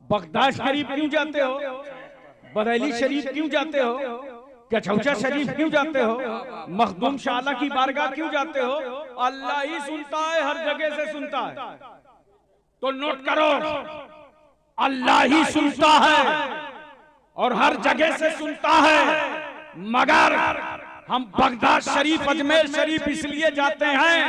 Baghdad शरीफ क्यों जाते हो, बरेली शरीफ क्यों जाते हो, कचौचा शरीफ क्यों जाते हो, मखदूम शाला की बारगाह क्यों जाते हो? अल्लाह ही सुनता है, हर जगह से सुनता है। तो नोट करो, अल्लाह ही सुनता है और हर जगह से सुनता है, मगर हम बगदाद शरीफ, अजमेर शरीफ इसलिए जाते हैं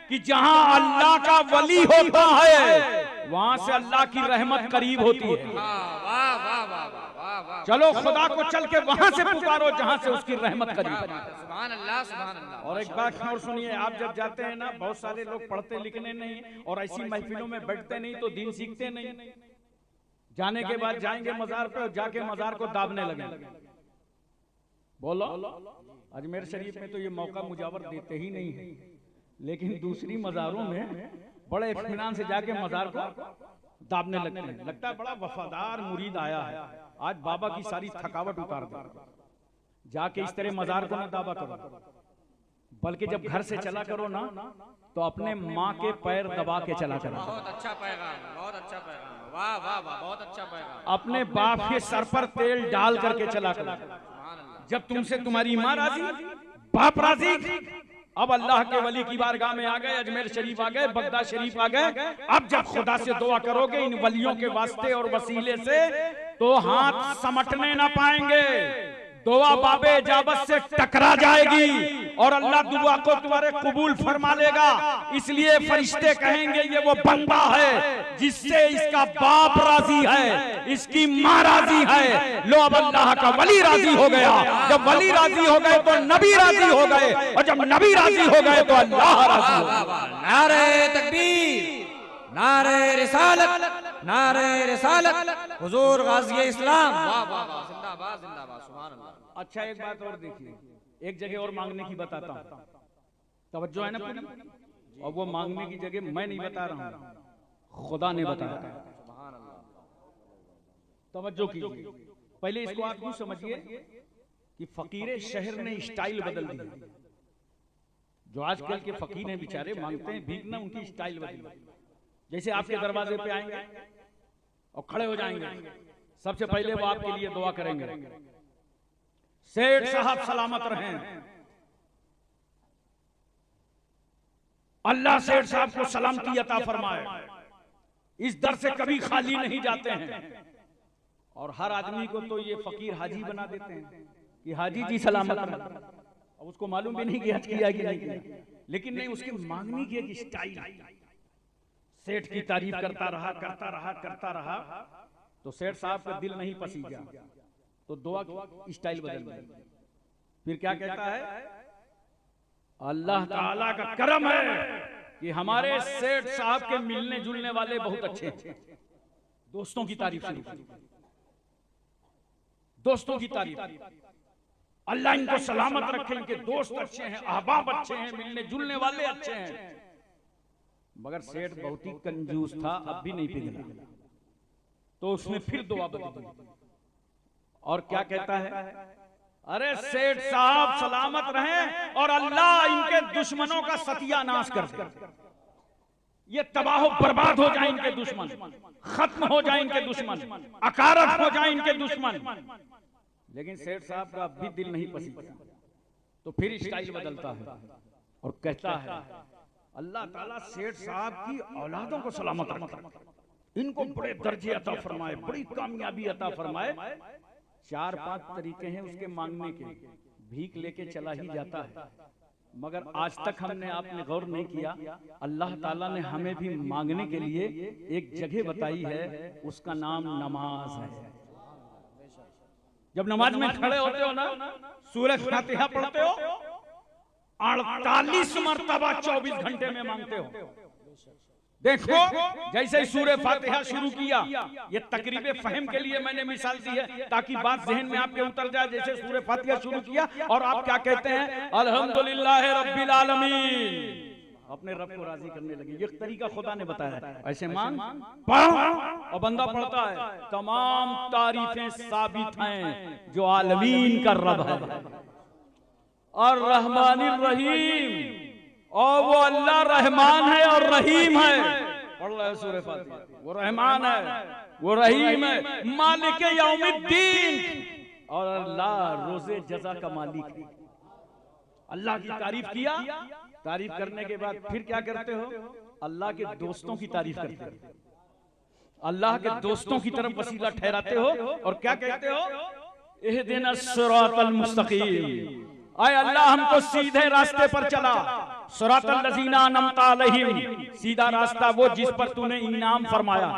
कि जहां अल्लाह का वली होता है वहां से अल्लाह की रहमत करीब होती है। चलो खुदा को चल के वहां से पुकारो जहां से उसकी रहमत करीब है। सुभान अल्लाह, सुभान अल्लाह। और एक बात और सुनिए, आप जब जाते हैं ना, बहुत सारे लोग पढ़ते लिखने नहीं और ऐसी महफिलों में बैठते नहीं तो दीन सीखते नहीं। जाने के बाद जाएंगे मजार पे और जाके मजार को दाबने लगे। बोलो, अजमेर शरीफ में तो ये मौका मुजावर देते ही नहीं है, लेकिन दूसरी मजारों में बड़े इत्मीनान से जाके मजार को दाबने लगते हैं। लगता है बड़ा वफादार मुरीद आया है, आज बाबा की सारी थकावट उतार दे। जाके इस तरह मजार को न दाबा करो, बल्कि जब घर से चला करो ना तो अपने माँ के पैर दबा के चला करो। बहुत अच्छा पैगाम, बहुत अच्छा पैगाम, वाह वाह वाह, बहुत अच्छा पैगाम। अपने बाप के सर पर तेल डाल करके चला करो। जब तुमसे तुम्हारी माँ राजी, बाप राजी, अब अल्लाह के वली की बारगाह में आ गए, अजमेर शरीफ आ गए, बगदाद शरीफ आ गए। अब जब खुदा से दुआ करोगे इन वलियों के वास्ते और वसीले से, तो हाथ समटने ना पाएंगे, दुआ बाबे इजाबत से टकरा जाएगी और अल्लाह दुआ को तुम्हारे कबूल फरमा लेगा। इसलिए फरिश्ते कहेंगे ये वो बंदा है जिससे इसका बाप राजी है, इसकी माँ राजी है। लो अब अल्लाह का वली राजी हो गया। जब वली राजी हो गए तो नबी राजी हो गए, और जब नबी राजी हो गए तो अल्लाह राजी हो गया। नारे तकबीर, नारे रिसालत, नारे रिसालत, हुजूर गाज़ी इस्लाम, वाह वाह वाह, जिंदाबाद जिंदाबाद, सुभान अल्लाह। अच्छा, एक बात और देखिए, एक जगह और मांगने की बताता हूँ, तवज्जो है ना पूरी? और वो मांगने की जगह मैं नहीं बता रहा हूँ, खुदा ने बताया। तवज्जो कीजिए, पहले इसको आप यूं समझिए कि फकीर शहर ने स्टाइल बदल दी। जो आजकल के फकीर हैं बेचारे, मांगते हैं भीख ना, उनकी स्टाइल बदल दी। जैसे आपके दरवाजे पे आएंगे और खड़े हो जाएंगे, सबसे पहले वो आपके लिए दुआ करेंगे, सेठ साहब सलामत रहें, अल्लाह सेठ साहब को सलामती अता फरमाए, इस दर से कभी खाली नहीं जाते हैं। और हर आदमी को तो ये फकीर हाजी बना देते हैं कि हाजी जी सलामत रहें। अब उसको मालूम भी नहीं कि हज किया कि नहीं किया, लेकिन नहीं, उसके मांगने की एक स्टाइल। सेठ की तारीफ करता रहा करता रहा करता रहा, तो सेठ साहब का दिल नहीं पसीजा, तो दुआ की स्टाइल बदल गई। फिर क्या कहता है? अल्लाह ताला का करम है कि हमारे सेठ साहब के मिलने जुलने वाले बहुत अच्छे हैं। दोस्तों की तारीफ शुरू, दोस्तों की तारीफ, अल्लाह इनको सलामत रखे, इनके दोस्त अच्छे हैं, अहबाब अच्छे हैं, मिलने जुलने वाले अच्छे हैं। मगर सेठ बहुत ही कंजूस था, अब भी नहीं पिघला, तो उसने फिर दुआ बदली और क्या कहता है? अरे सेठ साहब सलामत रहें और अल्लाह इनके दुश्मनों का सत्यानाश कर दे, ये तबाह बर्बाद हो जाए इनके दुश्मन, खत्म हो जाए इनके दुश्मन, अकारत हो जाए इनके दुश्मन। लेकिन सेठ साहब का अब भी दिल नहीं पसीजा, तो फिर स्टाइल बदलता है और कहता है अल्लाह ताला सेठ साहब की औलादों को सलामत रखे, इनको बड़े दर्जे अता फरमाए, बड़ी कामयाबी अता फरमाए। 4-5 तरीके हैं उसके मांगने के, भीख लेके चला ही जाता है। मगर आज तक हमने आपने गौर नहीं किया, अल्लाह ताला ने हमें भी मांगने के लिए एक जगह बताई है, उसका नाम नमाज है। जब नमाज में खड़े होते हो ना, सूरह फातिहा पढ़ते हो, 48 मरतबा 24 घंटे में मांगते हो। देखो, जैसे सूरह फातिहा शुरू किया, ये तकरीबे फहम के लिए मैंने मिसाल दी है ताकि बात जहन में आपके उतर जाए। जैसे सूरह फातिहा शुरू किया और आप क्या कहते हैं? अल्हम्दुलिल्लाह रब्बिल आलमीन, अपने रब को राजी करने लगे। ये तरीका खुदा ने बताया, ऐसे मांग पढ़ो। और बंदा पढ़ता है, तमाम तारीफें साबित हैं जो आलमीन का रब है और रहमानिर रहीम, और वो अल्लाह रहमान है और रहीम है। पढ़ रहे सूरह फातिहा। वो रहमान है, वो रहीम है, मालिक यौमिद्दीन, और अल्लाह रोजे जजा का मालिक है। अल्लाह की तारीफ किया, तारीफ करने के बाद फिर क्या करते हो? अल्लाह के दोस्तों की तारीफ करते हो, अल्लाह के दोस्तों की तरफ वसीला ठहराते हो, और क्या कहते हो? इहदिना सिरातल मुस्तकीम, आए अल्लाह हमको सीधे रास्ते पर चला। सिरातल लजीना अनअमता अलैहिम, सीधा रास्ता वो जिस पर तूने इनाम फरमाया।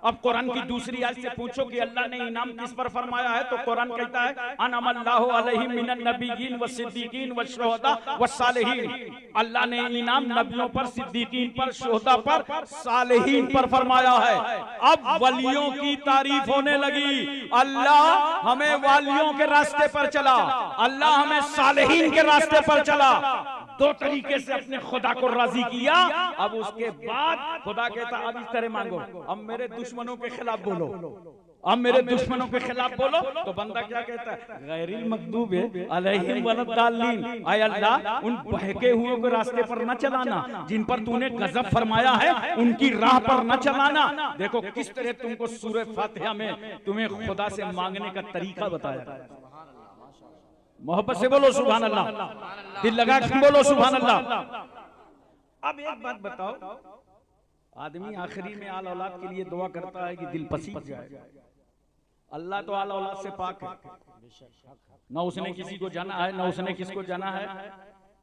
अब कुरान की दूसरी आयत से पूछो कि अल्लाह ने इनाम किस पर फरमाया है, तो कुरान कहता है अनअमल्लाहु अलैहिम मिनन नबिय्यीन वस्सिद्दीकीन वश्शुहदा वस्सालिहीन। अल्लाह ने इनाम नबियों पर, सिद्दीकीन पर, शुहदा पर, सालिहीन पर फरमाया है। अब वलियों की तारीफ होने लगी। अल्लाह हमें वालियों के रास्ते पर चला, अल्लाह हमें सालिहीन के रास्ते पर चला। दो तरीके से अपने खुदा को राजी किया। अब उसके बाद खुदा कहता अब इस तरह मांगो, अब मेरे दुश्मनों के खिलाफ बोलो, अब मेरे दुश्मनों के खिलाफ बोलो। तो बंदा क्या कहता है? गैरिल मग़दूबि अलैहिम वलद्दाल्लीन, आय अल्लाह उन बहके हुओं के रास्ते पर न चलाना, जिन पर तूने गजब फरमाया है उनकी राह पर न चलाना। देखो किस तरह तुमको सूरह फातिहा में तुम्हें खुदा से मांगने का तरीका बताया। मोहब्बत से बोलो सुभान अल्लाह, दिल लगा के बोलो सुभान अल्लाह। अब एक बात बताओ, आदमी आखिरी में आल औलाद के लिए दुआ करता है कि दिल पसीज जाए। अल्लाह तो आल औलाद से पाक है, न उसने किसी को जाना है, न उसने किसको जाना है,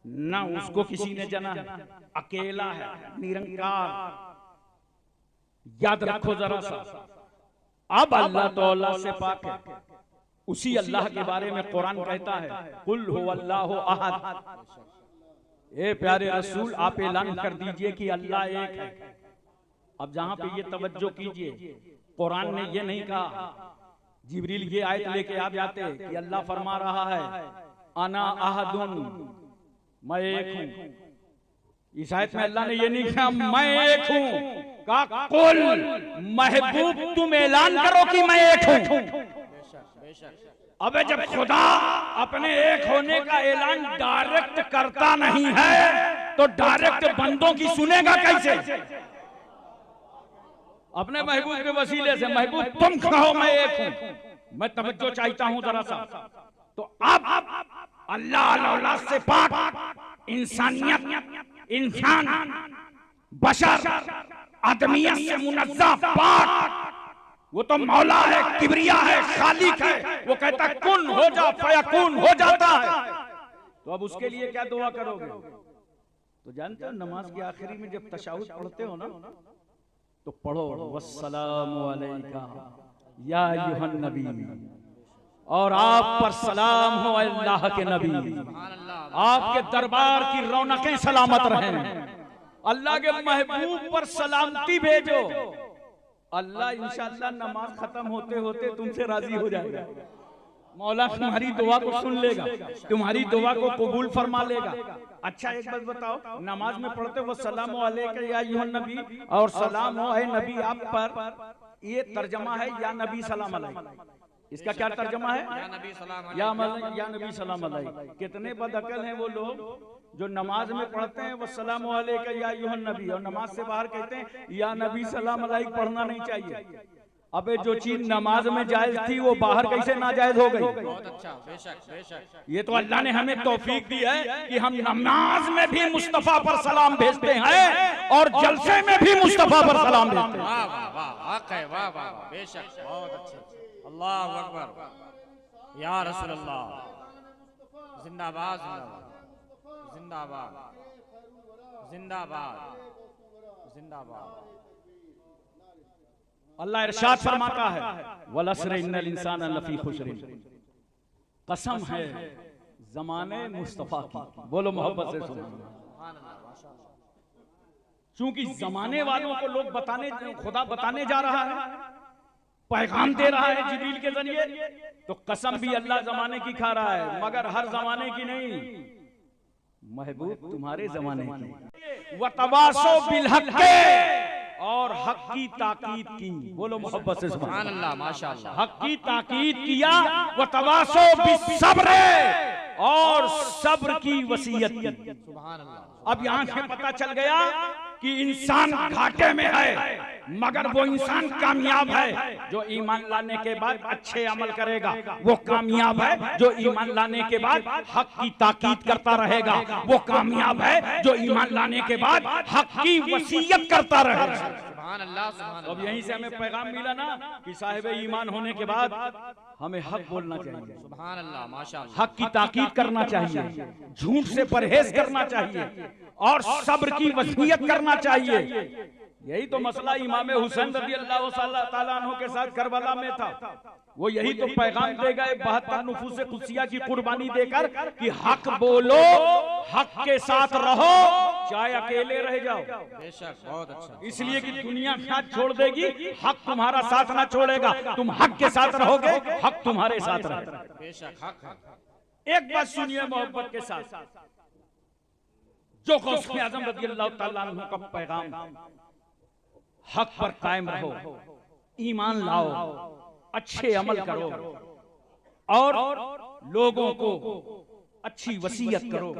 न उसको किसी ने जाना है, अकेला है, निरंकार। याद रखो जरा सा, अब अल्लाह तो औलाद से पाक है। उसी अल्लाह के बारे में कुरान कहता है कुल हुवल्लाहु अहद। ए प्यारे रसूल आप ऐलान कर दीजिए कि अल्लाह एक है। अब जहां पे ये तवज्जो कीजिए, कुरान ने ये नहीं कहा, जिब्रील ये आयत लेके आ जाते कि अल्लाह फरमा रहा है अना अहदुन, मैं एक हूं। इस आयत में अल्लाह ने ये नहीं कहा मैं एक हूं, का कुल महबूब तुम ऐलान करो कि मैं एक हूं। अबे जब खुदा अपने एक होने का ऐलान डायरेक्ट करता नहीं है तो डायरेक्ट बंदों की सुनेगा कैसे? अपने महबूब के वसीले से महबूब तुम कहो मैं एक हूं। मैं तवज्जो चाहता हूं जरा सा। तो अब अल्लाह औलाद से पाक, इंसानियत, इंसान, बशर, आदमियत से मुनज़्ज़ह पाक, वो तो मौला है, किबरिया है, खालिक है। वो कहता है कुन हो जा, फयकुन हो जाता है। तो अब उसके लिए क्या दुआ करोगे? तो जानते हो नमाज के आखिरी में जब तशहुद पढ़ते हो ना, तो पढ़ो वस्सलामु अलैका या अय्युहन नबी, और आप पर सलाम हो अल्लाह के नबी, आपके दरबार की रौनकें सलामत रहें। अल्लाह के महबूब पर सलामती भेजो। अल्लाह इंशाअल्लाह नमाज खत्म होते होते तुमसे राजी हो जाएगा। मौला तुम्हारी दुआ को सुन लेगा, तुम्हारी दुआ को कबूल फरमा लेगा। अच्छा एक बात बताओ, नमाज में पढ़ते वो सलामु अलैका या अय्युहन नबी और सलाम हो ऐ नबी आप पर, ये तर्जमा है या नबी सलाम अलैहि। इसका क्या तर्जमा है? या नबी सलाम अलैहि। कितने बदअकल हैं वो लोग जो नमाज में पढ़ते हैं वो सलामु अलैका या अय्युहन नबी, और नमाज से बाहर कहते हैं या नबी सलाम अलैहि। पढ़ना नहीं चाहिए। अबे जो चीज नमाज में जायज थी वो बाहर कैसे नाजायज हो गई? बहुत अच्छा, बेशक बेशक। ये तो अल्लाह ने हमें तौफीक दी है कि हम नमाज में भी मुस्तफा पर सलाम भेजते हैं और जलसे में भी मुस्तफा पर सलाम भेजते हैं। वाह वाह वाह, हक है, वाह वाह, बेशक, बहुत अच्छे। अल्लाहु अकबर, या रसूल अल्लाह, जिंदाबाद जिंदाबाद जिंदाबाद जिंदाबाद। अल्लाह इरशाद फरमाता है वलस्र इन्नल इंसाना लफी खुस्र, कसम है जमाने मुस्तफा की। बोलो मोहब्बत से सुनो। चूंकि जमाने वालों को लोग बताने, खुदा बताने जा रहा है, पैगाम दे रहा है जिब्रील के जरिए, तो कसम भी अल्लाह जमाने की खा रहा है, मगर हर जमाने की नहीं, महबूब तुम्हारे जमाने की। वतवासो बिल हक़, और हक की ताकीद की। बोलो मोहब्बत से सुभान अल्लाह, माशाअल्लाह। हक की ताकीद किया, वतवासो बिस्सब्र, और सब्र की वसीयत की। सुभान अल्लाह। अब यहाँ से पता चल गया कि इंसान घाटे में है, मगर वो इंसान कामयाब है जो ईमान लाने के बाद अच्छे अमल करेगा। वो कामयाब है जो ईमान लाने के बाद हक की ताकीद करता रहेगा। वो कामयाब है जो ईमान लाने के बाद हक की वसीयत करता रहेगा। सुभान अल्लाह, सुभान अब यहीं से हमें पैगाम मिला ना कि साहिब ईमान होने के बाद हमें हक बोलना चाहिए, सुभान अल्लाह, माशाअल्लाह, हक की ताकीद करना चाहिए, झूठ से परहेज करना चाहिए और सब्र की वसीयत करना चाहिए। यही तो मसला इमाम हुसैन रज़ियल्लाहु ताला अन्हु के साथ करबला में था। वो यही तो पैगाम दे गए 72 नुफूस कुदसिया की कुर्बानी देकर कि हक बोलो, हक के साथ रहो, चाहे अकेले रह जाओ। बेशक, बहुत अच्छा। इसलिए कि दुनिया साथ छोड़ देगी, हक तुम्हारा साथ ना छोड़ेगा। तुम हक के साथ रहोगे, हक तुम्हारे साथ रहेगा। बेशक हक है। एक बात सुनिए मोहब्बत के साथ, जो गौसे आज़म रज़ियल्लाहु ताला अन्हु का पैगाम, हक पर कायम रहो, ईमान लाओ, अच्छे अमल करो और लोगों को अच्छी वसीयत करो।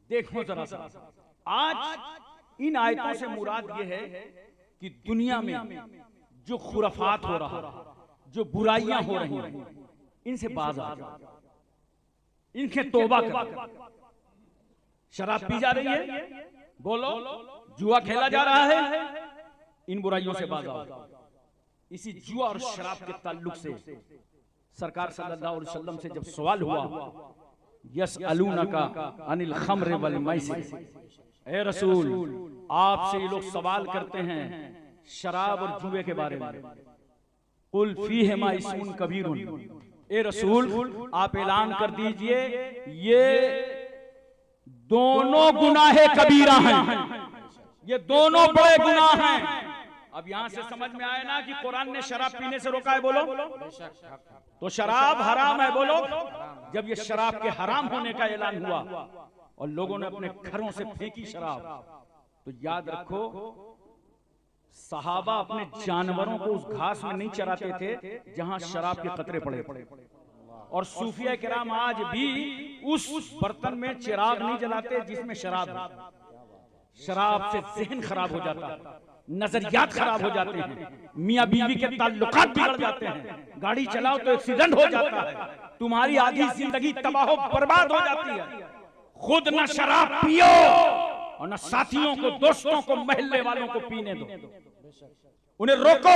देखो जरा सा, आज इन आयतों से मुराद ये है कि दुनिया में जो खुराफात हो रहा, जो बुराइयां हो रही हैं, इनसे बाज आ जाओ, इनके तौबा करो। शराब पी जा रही है, बोलो, जुआ खेला जा रहा है, इन बुराइयों से बाज आओ। इसी जुआ और शराब के ताल्लुक से सरकार सल्लल्लाहु अलैहि वसल्लम से जब सवाल हुआ, यसअलूनका अनिल खम्र वल मैसिर, ए रसूल आपसे ये लोग सवाल करते हैं शराब और जुए के बारे में, कुल फीहिमा इस्मुन कबीरुन, ए रसूल आप ऐलान कर दीजिए ये दोनों गुनाहे कबीरा हैं, ये दोनों बड़े गुनाह हैं। अब यहां से समझ में आया ना कि कुरान ने शराब पीने से रोका है, बोलो। तो शराब हराम है, बोलो। जब ये शराब के हराम होने का ऐलान हुआ और लोगों ने अपने घरों से फेंकी शराब, तो याद रखो सहाबा अपने जानवरों को उस घास में नहीं चराते थे जहां शराब के कतरे पड़े, और सूफिया किराम आज भी उस बर्तन में चिराग नहीं जलाते जिसमें शराब है। शराब से ज़हन खराब हो जाता है, नजरियात खराब हो जाते हैं, मियां बीवी के ताल्लुकात बिगड़ जाते हैं, गाड़ी चलाओ तो एक्सीडेंट हो जाता है, तुम्हारी आधी जिंदगी तबाह बर्बाद हो जाती है। खुद न शराब पियो और न साथियों को, दोस्तों को, महल्ले वालों को पीने दो, उन्हें रोको।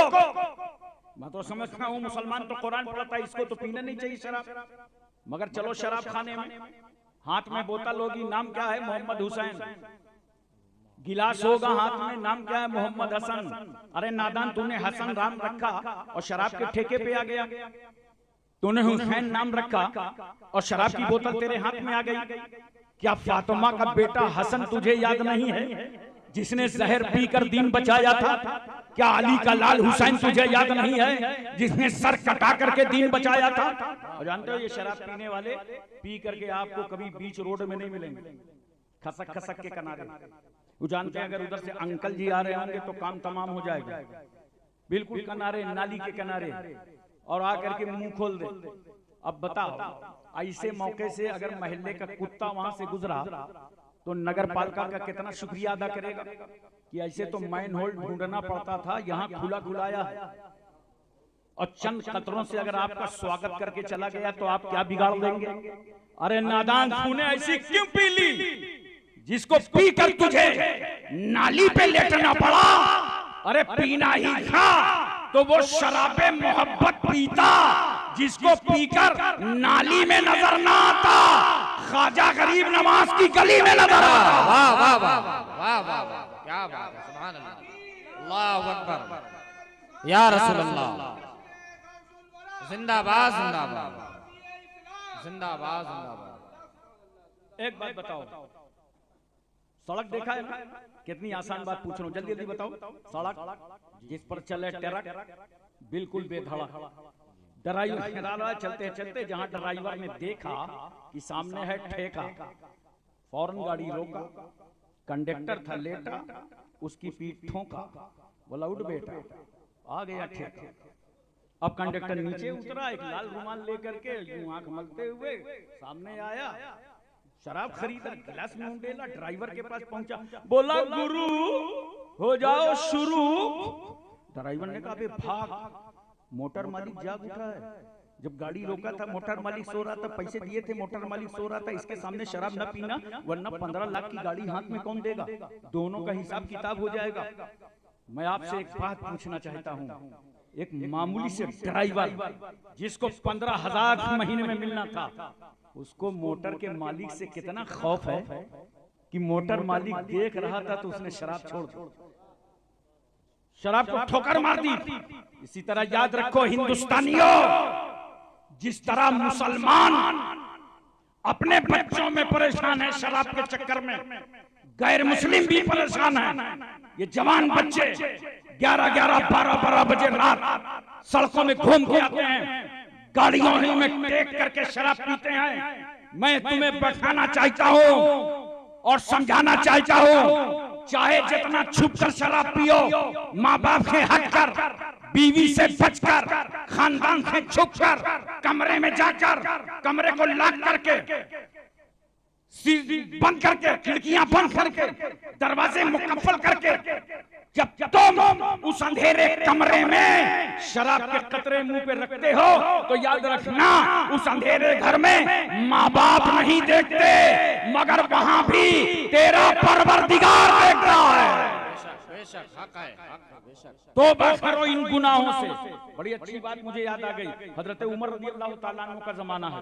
मैं तो समझता हूँ मुसलमान तो कुरान पढ़ता है, इसको तो पीना नहीं चाहिए शराब, मगर चलो शराब खाने में, हाथ में बोतल होगी, नाम क्या है, मोहम्मद हुसैन, गिलास होगा हाथ में, नाम क्या है, मोहम्मद हसन। अरे नादान, तूने हसन नाम रखा और शराब के ठेके पे आ गया, तूने हुसैन नाम रखा और शराब की बोतल तेरे हाथ में आ गई। क्या फातिमा का बेटा हसन तुझे याद नहीं है जिसने जहर पीकर दीन बचाया था? क्या अली का लाल हुसैन तुझे याद नहीं है जिसने सर कटा करके दीन बचाया था? और जानते हो ये शराब पीने वाले पी करके आपको कभी बीच रोड में नहीं मिलेंगे, खसक खसक के किनारे। वो जानते हैं अगर उधर से अंकल जी आ रहे होंगे तो काम तमाम हो जाएगा, बिल्कुल किनारे, नाली के किनारे, और आकर के मुंह खोल दे। अब बताओ ऐसे मौके से अगर मोहल्ले का कुत्ता वहां से गुजरा तो नगर पालिका का कितना शुक्रिया अदा करेगा कि ऐसे तो मैन होल्ड ढूंढना पड़ता था, यहाँ खुला खुलाया है। और चंद कतरों से अगर आपका स्वागत करके चला गया तो आप क्या बिगाड़ देंगे? अरे नादान, तूने ऐसी क्यों पी ली जिसको पीकर तुझे नाली पे लेटना पड़ा? अरे पीना ही था तो वो शराबे मोहब्बत पीता जिसको पीकर नाली में नजर ना आता, ख्वाजा गरीब नवाज की गली में नजर आता। वाह वाह वाह वाह वाह वाह, क्या बात है, सुभान अल्लाह, अल्लाहु अकबर, या रसूल अल्लाह, जिंदाबाद जिंदाबाद जिंदाबाद जिंदाबाद। एक बात बताओ, सड़क देखा है ना? कितनी आसान बात पूछ रहा हूँ, जल्दी जल्दी बताओ। सड़क जिस पर चले ट्रक बिल्कुल बेधड़क, ड्राइवर चलते चलते जहां ड्राइवर ने देखा कि सामने है ठेका, फौरन गाड़ी रोका, कंडक्टर था लेटा, उसकी पीठ ठोका, बोला उठ बेटा, आ गया ठेका। अब कंडक्टर नीचे उतरा, एक लाल रुमाल लेकर के यूं आंख मलते हुए सामने आया, शराब खरीदा, गिलास में उंडेला, ड्राइवर के पास पहुंचा, बोला गुरु हो जाओ शुरू। ड्राइवर ने कहा, भाग। मोटर मालिक जाग उठा है। जब गाड़ी रोका था मोटर मालिक सो रहा था, पैसे दिए थे मोटर मालिक सो रहा था, इसके सामने शराब न पीना, वरना 15 लाख की गाड़ी हाथ में कौन देगा? दोनों का हिसाब किताब हो जाएगा। मैं आपसे एक बात पूछना चाहता हूँ, एक मामूली से ड्राइवर जिसको 15,000 महीने में मिलना था, उसको मोटर के मालिक से कितना खौफ है कि मोटर मालिक देख रहा था तो उसने शराब छोड़ दी, शराब को ठोकर मार दी। इसी तरह याद रखो हिंदुस्तानियों, जिस तरह मुसलमान अपने बच्चों में परेशान है शराब के चक्कर में, गैर मुस्लिम भी परेशान है। ये जवान बच्चे 11-11, 12-12 बजे रात सड़कों में घूम के आते हैं, गाड़ियों में टेक करके शराब पीते हैं। मैं तुम्हें बताना चाहता हूँ और समझाना चाहता हूँ, चाहे जितना छुप कर शराब पियो, माँ बाप से हटकर, बीवी से बचकर, खानदान से छुपकर, कमरे में जाकर, कमरे को लॉक करके, बंद करके, खिड़कियां बंद करके, दरवाजे मुकम्मल करके, जब तुम उस अंधेरे कमरे में शराब के कतरे मुंह पे रखते हो तो याद रखना, उस अंधेरे घर में माँ बाप नहीं देखते, मगर वहां भी तेरा परवरदिगार देखता है। तौबा करो इन गुनाहों से। बड़ी अच्छी बात मुझे याद आ गई, हजरत उमर रज़ियल्लाहु ताला अन्हु का जमाना है,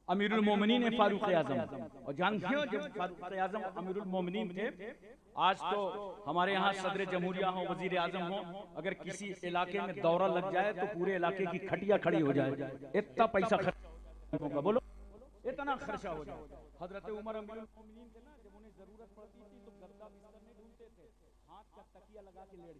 अमीरुल मोमिनीन है फारूक आजम, और जानते हो जब फारूक आजम अमीरुल मोमिनीन थे, आज तो हमारे यहाँ सदर जमहूरिया हो, वजीर आजम हो, अगर किसी इलाके में दौरा लग जाए तो पूरे इलाके की खटिया खड़ी हो जाए, इतना पैसा खर्च होगा, बोलो इतना खर्चा हो जाए। हजरत उमर अमीरुल मोमिनीन थे ना, जब उन्हें जरूरत पड़ती थी तो गद्दा बिस्तर नहीं ढूंढते थे, हाथ का तकिया लगा के लेट